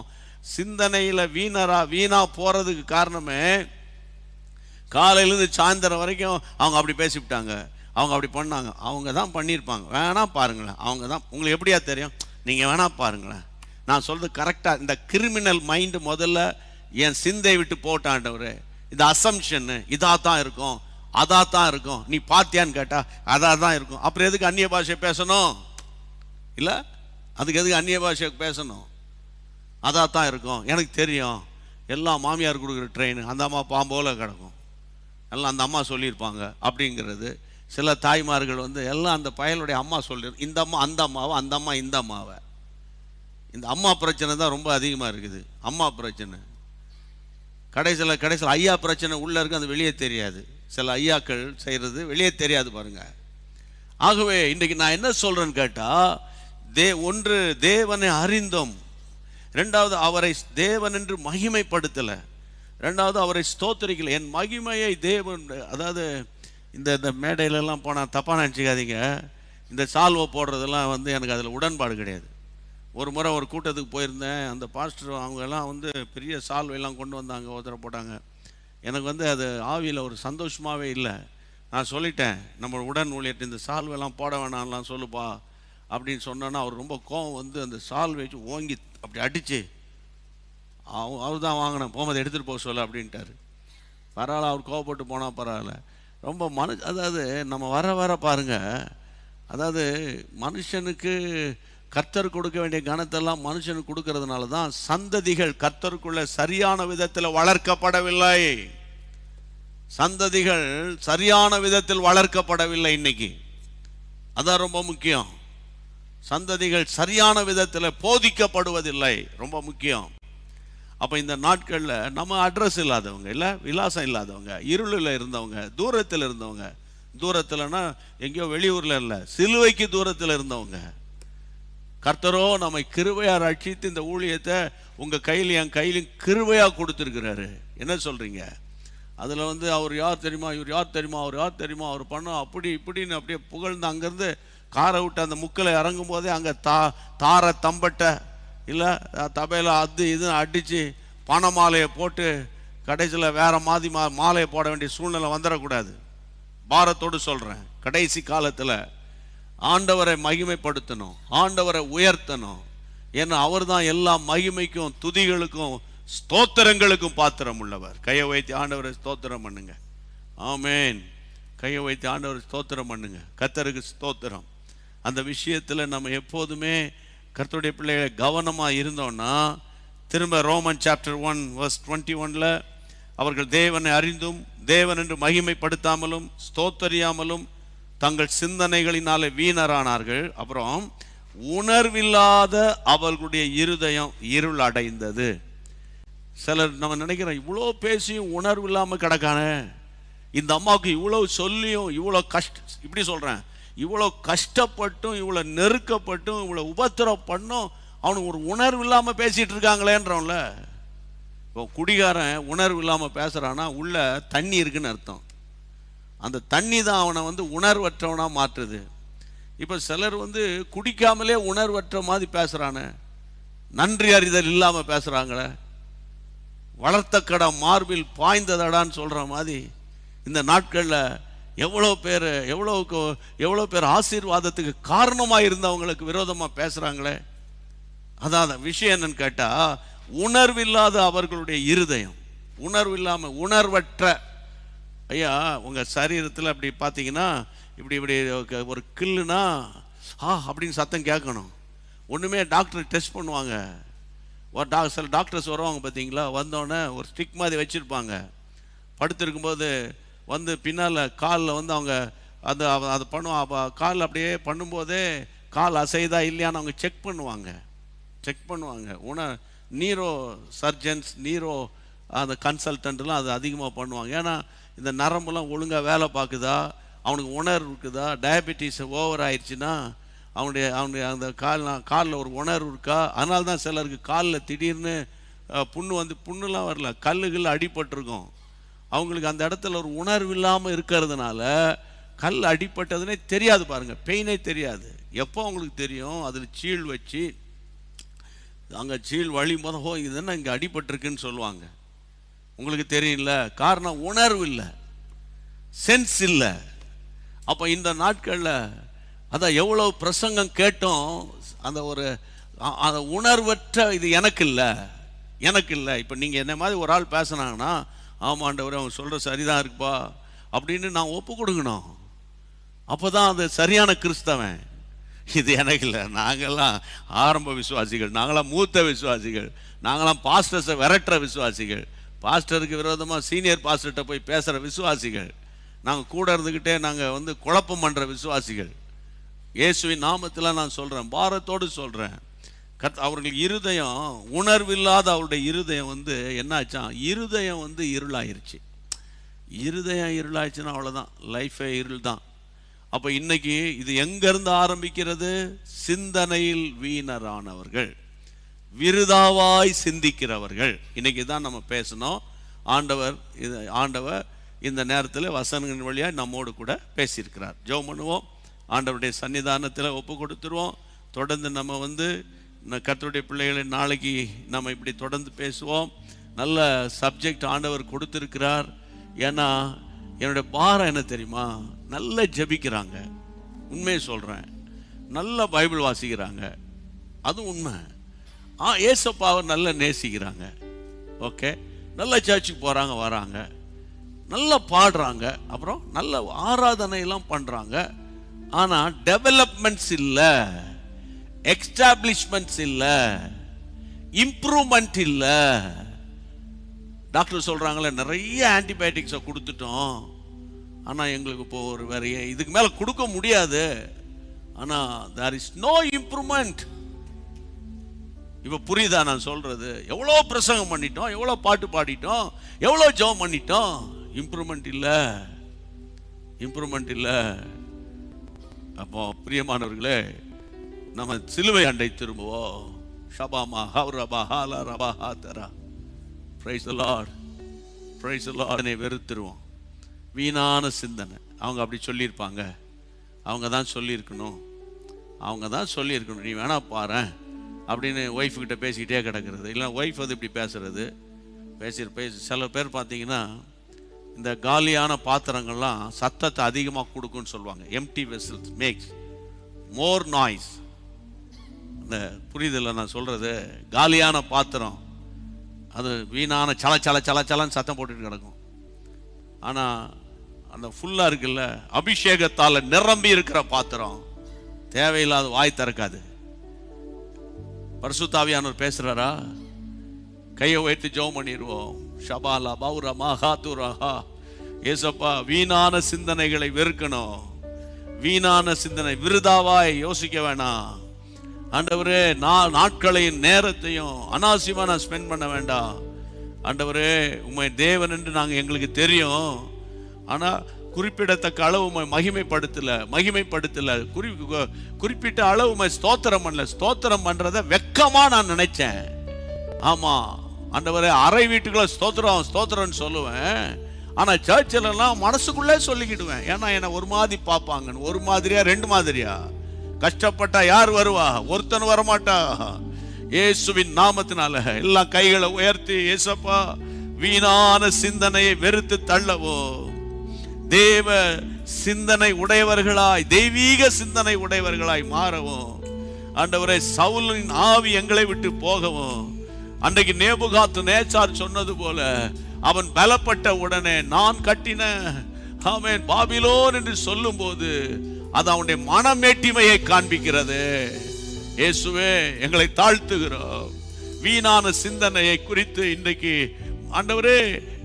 சிந்தனையில் வீணா போறதுக்கு காரணமே காலையிலேருந்து சாயந்தரம் வரைக்கும் அவங்க அப்படி பேசிவிட்டாங்க, அவங்க அப்படி பண்ணாங்க, அவங்க தான் பண்ணியிருப்பாங்க. வேணா பாருங்களேன், அவங்க தான். உங்களுக்கு எப்படியா தெரியும்? நீங்கள் வேணா பாருங்களேன். நான் சொல்றது கரெக்டாக. இந்த கிரிமினல் மைண்டு முதல்ல என் சிந்தை விட்டு போட்டாண்டவர். இந்த அசம்ஷன் இதாக தான் இருக்கும், அதாக தான் இருக்கும். நீ பார்த்தியான்னு கேட்டால் அதாக தான் இருக்கும். அப்புறம் எதுக்கு அந்நிய பாஷை பேசணும்? இல்லை, அதுக்கு எதுக்கு அந்நிய பாஷை பேசணும்? அதாக தான் இருக்கும், எனக்கு தெரியும். எல்லாம் மாமியார் கொடுக்குற ட்ரெயின், அந்த அம்மா பாம்போல கிடக்கும், எல்லாம் அந்த அம்மா சொல்லியிருப்பாங்க அப்படிங்கிறது. சில தாய்மார்கள் வந்து எல்லாம் அந்த பயலுடைய அம்மா சொல்லி, இந்த அம்மா அந்த அம்மாவை, அந்த அம்மா இந்த அம்மாவை. இந்த அம்மா பிரச்சனை தான் ரொம்ப அதிகமாக இருக்குது. அம்மா பிரச்சனை கடைசியில் ஐயா பிரச்சனை உள்ளே இருக்குது, அது வெளியே தெரியாது. சில ஐயாக்கள் செய்கிறது வெளியே தெரியாது பாருங்க. ஆகவே இன்றைக்கு நான் என்ன சொல்கிறேன்னு கேட்டால், ஒன்று தேவனை அறிந்தோம், ரெண்டாவது அவரை தேவன் என்று மகிமைப்படுத்தலை, ரெண்டாவது அவரை ஸ்தோத்திரிக்கலை. என் மகிமையை தேவன், அதாவது இந்த மேடையிலெல்லாம் போனால் தப்பாக நினச்சிக்காதீங்க. இந்த சால்வை போடுறதெல்லாம் வந்து எனக்கு அதில் உடன்பாடு கிடையாது. ஒரு முறை ஒரு கூட்டத்துக்கு போயிருந்தேன். அந்த பாஸ்டர் அவங்கெல்லாம் வந்து பெரிய சால்வையெல்லாம் கொண்டு வந்தாங்க, ஒருத்தரை போட்டாங்க. எனக்கு வந்து அது ஆவியில் ஒரு சந்தோஷமாகவே இல்லை. நான் சொல்லிட்டேன், நம்ம உடன் ஊழியர்கிட்ட இந்த சால்வையெல்லாம் போட வேணாம்லாம் சொல்லுப்பா அப்படின்னு சொன்னோன்னா அவர் ரொம்ப கோவம் வந்து அந்த சால்வை வச்சு ஓங்கி அப்படி அடித்து, அவர் தான் வாங்கினேன், போகும்போது எடுத்துகிட்டு போக சொல்ல அப்படின்ட்டார். பரவாயில்ல, அவர் கோவப்பட்டு போனால் பரவாயில்ல. ரொம்ப அதாவது நம்ம வர பாருங்க, அதாவது மனுஷனுக்கு கர்த்தர் கொடுக்க வேண்டிய கனத்தெல்லாம் மனுஷனுக்கு கொடுக்கறதுனால தான் சந்ததிகள் கர்த்தருக்குள்ள சரியான விதத்தில் வளர்க்கப்படவில்லை. சந்ததிகள் சரியான விதத்தில் வளர்க்கப்படவில்லை இன்னைக்கு. அதான் ரொம்ப முக்கியம். சந்ததிகள் சரியான விதத்தில் போதிக்கப்படுவதில்லை, ரொம்ப முக்கியம். அப்போ இந்த நாட்களில் நம்ம அட்ரஸ் இல்லாதவங்க, இல்லை விலாசம் இல்லாதவங்க, இருளில் இருந்தவங்க, தூரத்தில் இருந்தவங்க, தூரத்தில்னா எங்கேயோ வெளியூரில் இல்லை, சிலுவைக்கு தூரத்தில் இருந்தவங்க, கர்த்தரோ நம்மை கிருபையாக ரட்சித்து இந்த ஊழியத்தை உங்கள் கையில் என் கையிலும் கிருபையாக கொடுத்துருக்கிறாரு. என்ன சொல்கிறீங்க? அதில் வந்து அவர் யார் தெரியுமா, இவர் யார் தெரியுமா, அவர் யார் தெரியுமா, அவர் பண்ணோம் அப்படி இப்படின்னு அப்படியே புகழ்ந்து அங்கேருந்து காரை விட்டு அந்த முக்கில் இறங்கும் போதே அங்கே தாரை தம்பட்டை இல்லை தபையில் அது இதுன்னு அடித்து பண மாலையை போட்டு கடைசியில் வேற மாதிரி மாலையை போட வேண்டிய சூழ்நிலை வந்துடக்கூடாது. பாரத்தோடு சொல்கிறேன், கடைசி காலத்தில் ஆண்டவரை மகிமைப்படுத்தணும், ஆண்டவரை உயர்த்தணும். ஏன்னா அவர் தான் எல்லா மகிமைக்கும் துதிகளுக்கும் ஸ்தோத்திரங்களுக்கும் பாத்திரம் உள்ளவர். கையை வைத்து ஆண்டவரை ஸ்தோத்திரம் பண்ணுங்க. ஆமேன். கையை வைத்து ஆண்டவரை ஸ்தோத்திரம் பண்ணுங்க. கர்த்தருக்கு ஸ்தோத்திரம். அந்த விஷயத்தில் நம்ம எப்போதுமே கர்த்தருடைய பிள்ளைகளை கவனமாக இருந்தோம்னா, திரும்ப ரோமன் சாப்டர் 1 verse 21 அவர்கள் தேவனை அறிந்தும் தேவன் என்று மகிமைப்படுத்தாமலும் ஸ்தோத்தரியாமலும் தங்கள் சிந்தனைகளினாலே வீணரானார்கள். அப்புறம் உணர்வில்லாத அவர்களுடைய இருதயம் இருள் அடைந்தது. சிலர் நம்ம நினைக்கிறோம், இவ்வளோ பேசியும் உணர்வு இல்லாமல் கிடக்கானே, இந்த அம்மாவுக்கு இவ்வளோ சொல்லியும் இவ்வளோ இப்படி சொல்கிறேன், இவ்வளோ கஷ்டப்பட்டும் இவ்வளோ நெருக்கப்பட்டும் இவ்வளோ உபத்திரம் பண்ணும் அவனுக்கு ஒரு உணர்வு இல்லாமல் பேசிகிட்டு இருக்காங்களேன்றோம்ல. இப்போ குடிகாரன் உணர்வு இல்லாமல் பேசுகிறான்னா உள்ள தண்ணி இருக்குன்னு அர்த்தம். அந்த தண்ணி தான் அவனை வந்து உணர்வற்றவனாக மாற்றுது. இப்போ சிலர் வந்து குடிக்காமலே உணர்வற்ற மாதிரி பேசுகிறானே, நன்றி அறிதல் இல்லாமல் பேசுகிறாங்களே, வளர்த்த கடை மார்பில் பாய்ந்ததடான்னு சொல்கிற மாதிரி இந்த நாட்களில் எவ்வளோ பேர் ஆசீர்வாதத்துக்கு காரணமாக இருந்தவங்களுக்கு விரோதமாக பேசுகிறாங்களே. அதான் விஷயம் என்னன்னு கேட்டால், உணர்வில்லாத அவர்களுடைய இருதயம், உணர்வில்லாமல் உணர்வற்ற. ஐயா, உங்கள் சரீரத்தில் அப்படி பார்த்தீங்கன்னா இப்படி ஒரு கில்லுனா அப்படின்னு சத்தம் கேட்கணும். ஒன்றுமே டாக்டர் டெஸ்ட் பண்ணுவாங்க. சில டாக்டர்ஸ் வருவாங்க பார்த்தீங்களா, வந்தோடனே ஒரு ஸ்டிக் மாதிரி வச்சுருப்பாங்க. படுத்திருக்கும்போது வந்து பின்னால் காலில் வந்து அவங்க அதை பண்ணுவாங்க. கால் அப்படியே பண்ணும்போதே கால் அசைதா இல்லையான்னு அவங்க செக் பண்ணுவாங்க. நீரோ சர்ஜன்ஸ், அந்த கன்சல்டன்ட்லாம் அது அதிகமாக பண்ணுவாங்க. ஏன்னா இந்த நரம்புலாம் ஒழுங்காக வேலை பார்க்குதா, அவனுக்கு உணர்வு இருக்குதா. டயபெட்டிஸ் ஓவர் ஆயிடுச்சுன்னா அவனுடைய அந்த காலில் ஒரு உணர்வு இருக்கா. அதனால தான் சிலருக்கு காலில் திடீர்னு புண்ணுலாம் வரல, கல்லுகள் அடிபட்டிருக்கும். அவங்களுக்கு அந்த இடத்துல ஒரு உணர்வு இல்லாமல் இருக்கிறதுனால கல் அடிபட்டதுனே தெரியாது. பாருங்கள், பெயினே தெரியாது. எப்போ அவங்களுக்கு தெரியும், அதில் சீழ் வச்சு அங்கே சீழ் வழியும் போது இது என்ன இங்கே அடிபட்டிருக்குன்னு சொல்லுவாங்க. உங்களுக்கு தெரியல, காரணம் உணர்வு இல்லை, சென்ஸ் இல்லை. அப்போ இந்த நாட்களில் அதான் எவ்வளோ பிரசங்கம் கேட்டோம், அந்த உணர்வற்ற இது எனக்கு இல்லை. இப்போ நீங்கள் என்ன மாதிரி ஒரு ஆள் பேசுனாங்கன்னா, ஆமாண்டவர் அவங்க சொல்கிற சரிதான் இருக்குப்பா அப்படின்னு நான் ஒப்பு கொடுக்கணும். அப்போ தான் அது சரியான கிறிஸ்தவன். இது எனக்கு இல்லை. நாங்கள்லாம் ஆரம்ப விசுவாசிகள், நாங்களாம் மூத்த விசுவாசிகள், நாங்களாம் பாஸ்டர்ஸை விரட்டுற விசுவாசிகள், பாஸ்டருக்கு விரோதமாக சீனியர் பாஸ்டர்கிட்ட போய் பேசுகிற விசுவாசிகள், நாங்கள் கூட இருந்துக்கிட்டே நாங்கள் குழப்பம் பண்ணுற விசுவாசிகள். இயேசுவின் நாமத்தில் நான் சொல்கிறேன், பாரத்தோடு சொல்கிறேன். அவர்கள் இருதயம் உணர்வில்லாத அவருடைய இருதயம் என்னாச்சான், இருதயம் இருளாயிருச்சு. இருதயம் இருளாயிடுச்சுன்னா அவ்வளோதான், லைஃபே இருள் தான். அப்போ இன்னைக்கு இது எங்கேருந்து ஆரம்பிக்கிறது? சிந்தனையில் வீணரானவர்கள், விருதாவாய் சிந்திக்கிறவர்கள். இன்னைக்கு தான் நம்ம பேசணும். ஆண்டவர் இந்த நேரத்தில் வசனங்களின் வழியாக நம்மோடு கூட பேசியிருக்கிறார். ஜெபம் பண்ணுவோம், ஆண்டவருடைய சன்னிதானத்தில் ஒப்பு கொடுத்துருவோம். தொடர்ந்து நம்ம கர்த்தருடைய பிள்ளைகளை நாளைக்கு நம்ம இப்படி தொடர்ந்து பேசுவோம். நல்ல சப்ஜெக்ட் ஆண்டவர் கொடுத்துருக்கிறார். ஏன்னா என்னுடைய பாரம் என்ன தெரியுமா, நல்லா ஜெபிக்கிறாங்க, உண்மையை சொல்கிறேன், நல்ல பைபிள் வாசிக்கிறாங்க, அது உண்மை. ஏசப்பாவை நல்லா நேசிக்கிறாங்க, ஓகே, நல்ல சர்ச்சுக்கு போகிறாங்க, வராங்க, நல்லா பாடுறாங்க, அப்புறம் நல்ல ஆராதனையெல்லாம் பண்ணுறாங்க. ஆனால் டெவலப்மெண்ட்ஸ் இல்லை, எக்ஸ்டாப்ளிஷ்மெண்ட்ஸ் இல்லை, இம்ப்ரூவ்மெண்ட் இல்லை. டாக்டர் சொல்கிறாங்களே நிறைய ஆன்டிபயோட்டிக்ஸை கொடுத்துட்டோம், ஆனால் எங்களுக்கு இப்போ வேற இதுக்கு மேலே கொடுக்க முடியாது. ஆனால் there is no improvement. இப்போ புரியுதா நான் சொல்கிறது? எவ்வளோ பிரசங்கம் பண்ணிட்டோம், எவ்வளோ பாட்டு பாடிட்டோம், எவ்வளோ ஜெபம் பண்ணிட்டோம், இம்ப்ரூவ்மெண்ட் இல்லை. அப்போ பிரியமானவர்களே, நம்ம சிலுவை அண்டை திரும்புவோம். ஷபாமா ஹவ்ரபா ஹாலா ரபா ஹாதரா. Praise the Lord, praise the Lord. வெறுத்துருவோம் வீணான சிந்தனை. அவங்க அப்படி சொல்லியிருப்பாங்க, அவங்க தான் சொல்லியிருக்கணும், நீ வேணா பாரு அப்படின்னு ஒய்ஃப்கிட்ட பேசிக்கிட்டே கிடக்கிறது. இல்லை ஒய்ஃப் இப்படி பேசுறது, பேசி சில பேர் பார்த்தீங்கன்னா இந்த காலியான பாத்திரங்கள்லாம் சத்தத்தை அதிகமாக கொடுக்குன்னு சொல்லுவாங்க. Empty vessels makes more noise. இந்த புரியுதில்லை நான் சொல்கிறது? காலியான பாத்திரம் அது வீணான சலன்னு சத்தம் போட்டுட்டு கிடக்கும். ஆனால் அந்த ஃபுல்லாக இருக்குல்ல, அபிஷேகத்தால் நிரம்பி இருக்கிற பாத்திரம் தேவையில்லாத வாய் திறக்காது. பரிசுத்தாவியானவர் பேசுகிறாரா? கையை வைத்து ஜெபம் பண்ணிடுவோம். ஷபாலா பௌரா மகாதுரஹா. ஏசப்பா, வீணான சிந்தனைகளை வெறுக்கணும். வீணான சிந்தனை விருதாவாய் யோசிக்க வேணாம். ஆண்டவரே, நாட்களையும் நேரத்தையும் அனாவசியமா நான் ஸ்பெண்ட் பண்ண வேண்டாம். ஆண்டவரே, உம்மை தேவன் என்று நாங்கள் எங்களுக்கு தெரியும், ஆனால் குறிப்பிடத்தக்க அளவு உம்மை மகிமைப்படுத்தல. குறிப்பிட்ட அளவு உம்மை ஸ்தோத்திரம் பண்ணல. ஸ்தோத்திரம் பண்றத வெக்கமா நான் நினைச்சேன். ஆமா ஆண்டவரே, அறை வீட்டுக்குள்ள ஸ்தோத்திரம்னு சொல்லுவேன், ஆனா சர்ச்சில் எல்லாம் மனசுக்குள்ளே சொல்லிக்கிடுவேன். ஏன்னா என்ன ஒரு மாதிரி பார்ப்பாங்கன்னு. ஒரு மாதிரியா ரெண்டு மாதிரியா? கஷ்டப்பட்டா யார் வருவா? ஒருத்தன் வரமாட்டா. இயேசுவின் நாமத்தினால எல்லாம் கைகளை உயர்த்தி, ஏசப்பா, வீணான சிந்தனையை வெறுத்து தள்ளவோ, தேவ சிந்தனை உடையவர்களாய், தெய்வீக சிந்தனை உடையவர்களாய் மாறவும். ஆண்டவரே, சவுலின் ஆவி எங்களை விட்டு போகவும். அன்றைக்கு நேபுகாத்து நேச்சார் சொன்னது போல, அவன் பலப்பட்ட உடனே நான் கட்டின ஆமென் பாபிலோன் என்று சொல்லும் போது அது அவனுடைய மனமேட்டிமையை காண்பிக்கிறது. இயேசுவே, எங்களை தாழ்த்துகிறோம். வீணான சிந்தனையை குறித்து இன்றைக்கு ஆண்டவரே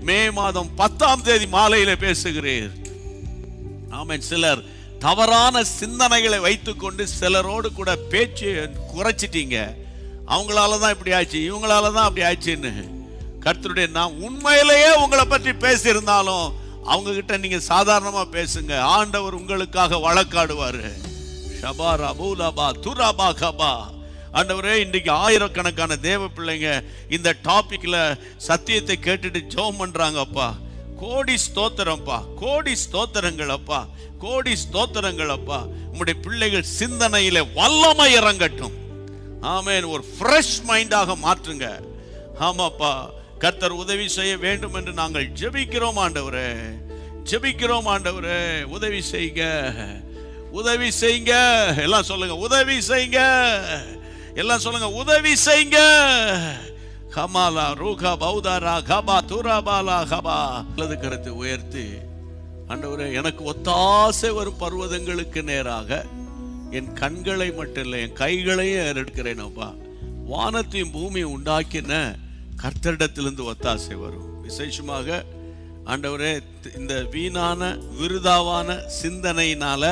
மே மாதம் 10ஆம் தேதி மாலையில பேசுகிறீர். ஆமென். சிலர் தவறான சிந்தனைகளை வைத்துக்கொண்டு சிலரோடு கூட பேச்சு குறைச்சிட்டீங்க. அவங்களாலதான் இப்படி ஆச்சு, இவங்களாலதான் அப்படி ஆச்சுன்னு. கர்த்தருடைய நான் உண்மையிலேயே உங்களை பற்றி பேசியிருந்தாலும் அவங்க கிட்ட நீங்க சாதாரணமா பேசுங்க. ஆண்டவர் உங்களுக்காக வழக்காடுவாரு. ஷபா ரபூலபா துரபா கபா. ஆண்டவரே, இன்றைக்கு ஆயிரக்கணக்கான தேவ பிள்ளைங்க இந்த டாபிக்ல சத்தியத்தை கேட்டுட்டு ஜெபம் பண்றாங்க. அப்பா, கோடி ஸ்தோத்திரம்ப்பா, கோடி ஸ்தோத்திரங்கள் அப்பா, கோடி ஸ்தோத்திரங்கள் அப்பா. உம்முடைய பிள்ளைகள் சிந்தனையில வல்லமை இறங்கட்டும். ஆமென். ஒரு ஃப்ரெஷ் மைண்டாக மாற்றுங்க. ஆமாப்பா, கர்த்தர் உதவி செய்ய வேண்டும் என்று நாங்கள் ஜெபிக்கிறோம் ஆண்டவரே, ஜெபிக்கிறோம் ஆண்டவரே. உதவி செய்யுங்க, உதவி செய்யுங்க. எல்லாம் சொல்லுங்க, உதவி செய்யுங்க. எல்லாம் சொல்லுங்க, உதவி செய்யுங்க. கமாலா ரூகா பௌதாரா கபா துராபாலா கபா. அல்லது கருத்தை உயர்த்தி, ஆண்டவரே, எனக்கு ஒத்தாசை வரும் பர்வதங்களுக்கு நேராக என் கண்களை மட்டும் இல்லை, என் கைகளையும் ஏறெடுக்கிறேன். அப்பா, வானத்தையும் பூமியை உண்டாக்கின கர்த்தரிடத்திலிருந்து ஒத்தாசை வரும். விசேஷமாக ஆண்டவரே, இந்த வீணான விருதாவான சிந்தனையினால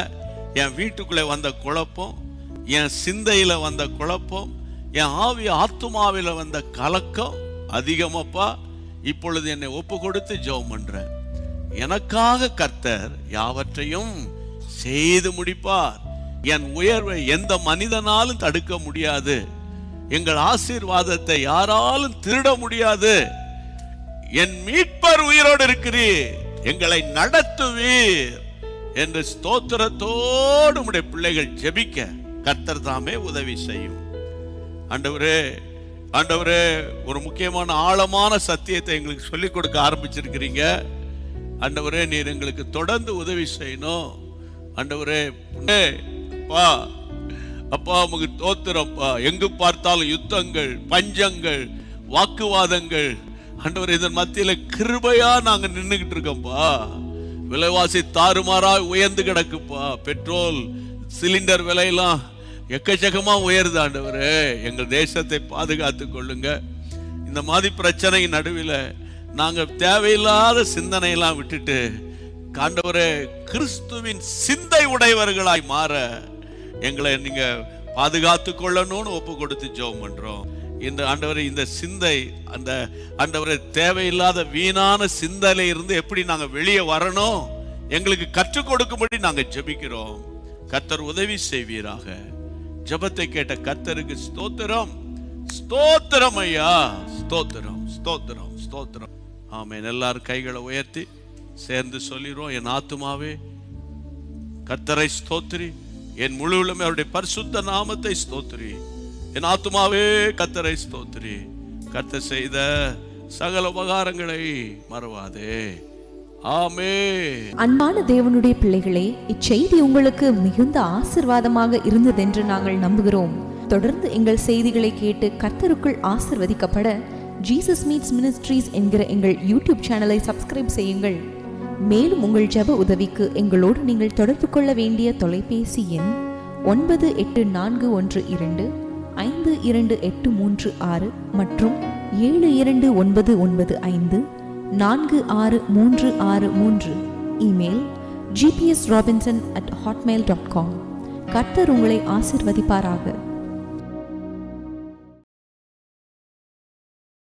என் வீட்டுக்குள்ளே வந்த குழப்பம், என் சிந்தையில வந்த குழப்பம், என் ஆவி ஆத்துமாவில வந்த கலக்கம் அதிகமாப்பா. இப்பொழுது என்னை ஒப்பு கொடுத்து ஜெபம் பண்றேன். எனக்காக கர்த்தர் யாவற்றையும் செய்து முடிப்பார். என் உயர்வை எந்த மனிதனாலும் தடுக்க முடியாது. எங்கள் ஆசீர்வாதத்தை யாராலும் திருட முடியாது. என் மீட்பர் உயிரோடு இருக்கிறீர், எங்களை நடத்துவீர் என்று ஸ்தோத்திரத்தோடு உம்முடைய பிள்ளைகள் ஜெபிக்க கர்த்தர் தாமே உதவி செய்யும். ஆண்டவரே, ஆண்டவரே, ஒரு முக்கியமான ஆழமான சத்தியத்தை எங்களுக்கு சொல்லிக் கொடுக்க ஆரம்பிச்சிருக்கிறீங்க. ஆண்டவரே, நீர் எங்களுக்கு தொடர்ந்து உதவி செய்யணும். ஆண்டவரே, அப்பா அப்பா உமக்கு தோத்திரப்பா. எங்கு பார்த்தாலும் யுத்தங்கள், பஞ்சங்கள், வாக்குவாதங்கள். ஆண்டவரே, இதன் மத்தியில கிருபையா நாங்க நின்னுகிட்டு இருக்கோம்ப்பா. விலைவாசி தாறுமாறா உயர்ந்து கிடக்குப்பா. பெட்ரோல் சிலிண்டர் விலையெல்லாம் எக்கச்சக்கமா உயருது. ஆண்டவரே, எங்கள் தேசத்தை பாதுகாத்து கொள்ளுங்க. இந்த மாதிரி பிரச்சனை நடுவில் நாங்க தேவையில்லாத சிந்தனையெல்லாம் விட்டுட்டு ஆண்டவரே, கிறிஸ்துவின் சிந்தை உடையவர்களாய் மாற எங்களை நீங்க பாதுகாத்து கொள்ளணும்னு ஒப்பு கொடுத்து ஜெபம் பண்றோம். இந்த ஆண்டவரே, இந்த சிந்தை, அந்த ஆண்டவரே, தேவையில்லாத வீணான சிந்தையில இருந்து எப்படி நாங்க வெளியே வரணும் எங்களுக்கு கற்றுக் கொடுக்கும்படி நாங்க ஜெபிக்கிறோம். கர்த்தர் உதவி செய்வீராக. ஜெபத்தை கேட்ட கர்த்தருக்கு ஸ்தோத்திரம், ஸ்தோத்திரம் ஐயா, ஸ்தோத்திரம், ஸ்தோத்திரம், ஸ்தோத்திரம். ஆமென். எல்லாரும் கைகளை உயர்த்தி சேர்ந்து சொல்லிடுவோம். என் ஆத்துமாவே கர்த்தரை ஸ்தோத்திரி, என் முழு உள்ளமே அவருடைய பரிசுத்த நாமத்தை ஸ்தோத்திரி. என் ஆத்துமாவே கர்த்தரை ஸ்தோத்திரி, கர்த்தர் செய்த சகல உபகாரங்களை மறவாதே. ஆமென். அன்பான தேவனுடைய பிள்ளைகளே, இச்செய்தி உங்களுக்கு மிகுந்த ஆசீர்வாதமாக இருந்ததென்று நாங்கள் நம்புகிறோம். தொடர்ந்து எங்கள் செய்திகளை கேட்டு கர்த்தருக்குள் ஆசீர்வதிக்கப்பட ஜீசஸ் மீட்ஸ் மினிஸ்ட்ரீஸ் என்கிற எங்கள் யூடியூப் சேனலை சப்ஸ்கிரைப் செய்யுங்கள். மேலும் உங்கள் ஜெப உதவிக்கு எங்களோடு நீங்கள் தொடர்பு கொள்ள வேண்டிய தொலைபேசி எண் 9842252836 மற்றும் 7299546363. Email gpsrobinson@hotmail.com. கர்த்தர் உங்களை ஆசீர்வதிப்பாராக.